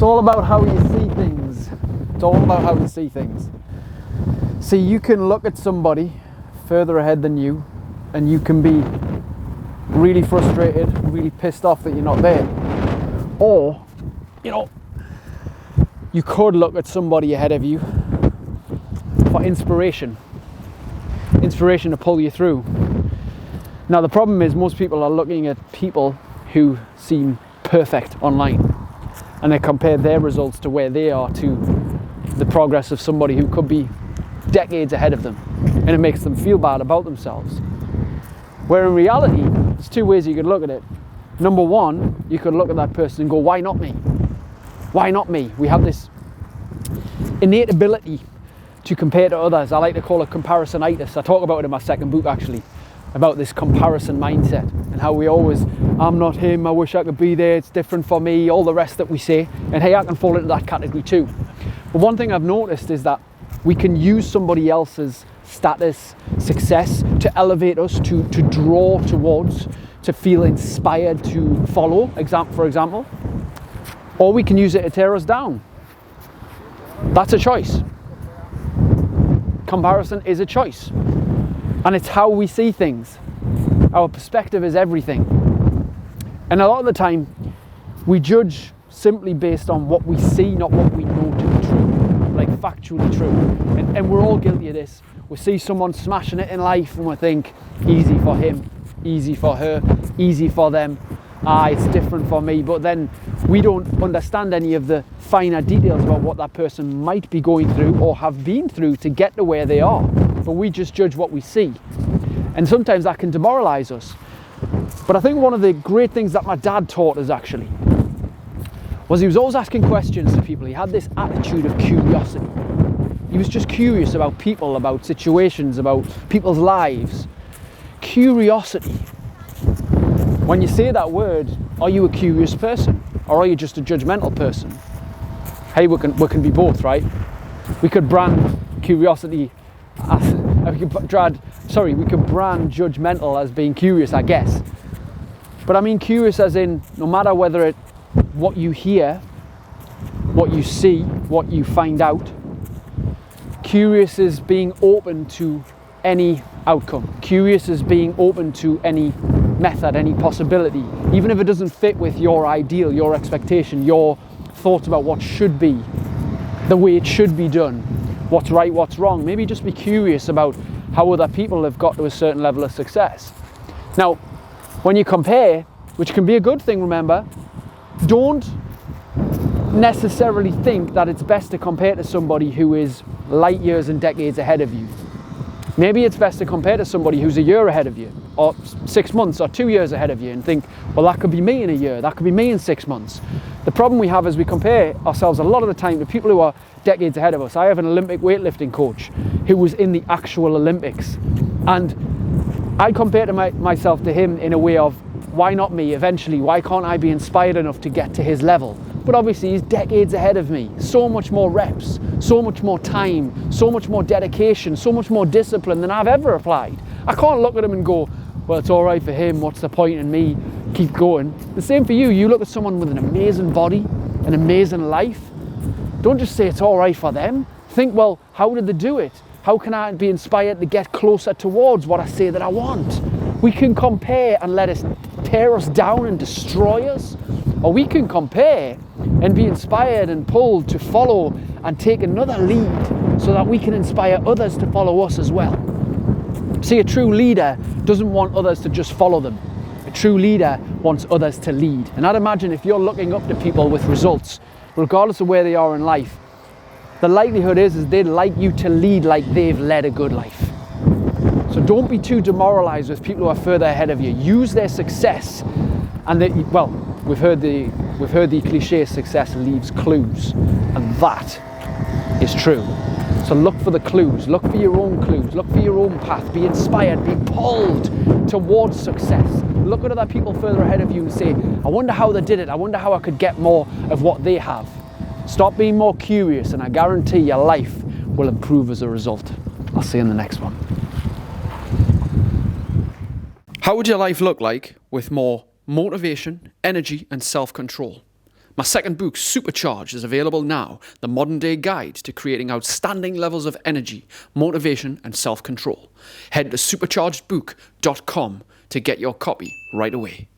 all about how you see things. It's all about how you see things. See, you can look at somebody further ahead than you, and you can be really frustrated, really pissed off that you're not there. Or, you could look at somebody ahead of you for inspiration to pull you through. Now, the problem is most people are looking at people who seem perfect online, and they compare their results to where they are to the progress of somebody who could be decades ahead of them, and it makes them feel bad about themselves. Where in reality, there's two ways you could look at it. Number one, you could look at that person and go, why not me? Why not me? We have this innate ability to compare to others. I like to call it Comparison-itis. I talk about it in my second book, actually, about this comparison mindset and how we always, I'm not him, I wish I could be there, it's different for me, all the rest that we say. And hey, I can fall into that category too. But one thing I've noticed is that we can use somebody else's status, success to elevate us, to draw towards, to feel inspired to follow, for example. Or we can use it to tear us down. That's a choice. Comparison is a choice. And it's how we see things. Our perspective is everything. And a lot of the time, we judge simply based on what we see, not what we know to be true, like factually true. And we're all guilty of this. We see someone smashing it in life and we think, easy for him, easy for her, easy for them. It's different for me. But then we don't understand any of the finer details about what that person might be going through or have been through to get to where they are. But we just judge what we see. And sometimes that can demoralize us. But I think one of the great things that my dad taught us actually was he was always asking questions to people. He had this attitude of curiosity. He was just curious about people, about situations, about people's lives. Curiosity. When you say that word, are you a curious person or are you just a judgmental person? Hey, we can be both, right? We could brand curiosity as, we could brand judgmental as being curious, I guess. But I mean curious as in, no matter whether what you hear, what you see, what you find out, curious is being open to any outcome. Curious is being open to any method, any possibility, even if it doesn't fit with your ideal, your expectation, your thoughts about what should be, the way it should be done, what's right, what's wrong. Maybe just be curious about how other people have got to a certain level of success. Now, when you compare, which can be a good thing, remember, don't necessarily think that it's best to compare to somebody who is light years and decades ahead of you. Maybe it's best to compare to somebody who's a year ahead of you, or 6 months, or 2 years ahead of you, and think, well, that could be me in a year, that could be me in 6 months. The problem we have is we compare ourselves a lot of the time to people who are decades ahead of us. I have an Olympic weightlifting coach who was in the actual Olympics, and I compare myself to him in a way of, why not me eventually? Why can't I be inspired enough to get to his level? But obviously he's decades ahead of me. So much more reps, so much more time, so much more dedication, so much more discipline than I've ever applied. I can't look at him and go, well, it's all right for him, what's the point in me? Keep going. The same for you. You look at someone with an amazing body, an amazing life. Don't just say it's all right for them. Think, well, how did they do it? How can I be inspired to get closer towards what I say that I want? We can compare and let it tear us down and destroy us. Or we can compare and be inspired and pulled to follow and take another lead so that we can inspire others to follow us as well. See, a true leader doesn't want others to just follow them. A true leader wants others to lead. And I'd imagine if you're looking up to people with results, regardless of where they are in life, the likelihood is they'd like you to lead like they've led a good life. So don't be too demoralized with people who are further ahead of you. Use their success and we've heard the cliche, success leaves clues, and that is true. So look for the clues, look for your own clues, look for your own path, be inspired, be pulled towards success. Look at other people further ahead of you and say, I wonder how they did it, I wonder how I could get more of what they have. Stop being more curious and I guarantee your life will improve as a result. I'll see you in the next one. How would your life look like with more motivation, energy, and self-control? My second book, Supercharged, is available now, the modern day guide to creating outstanding levels of energy, motivation, and self-control. Head to superchargedbook.com to get your copy right away.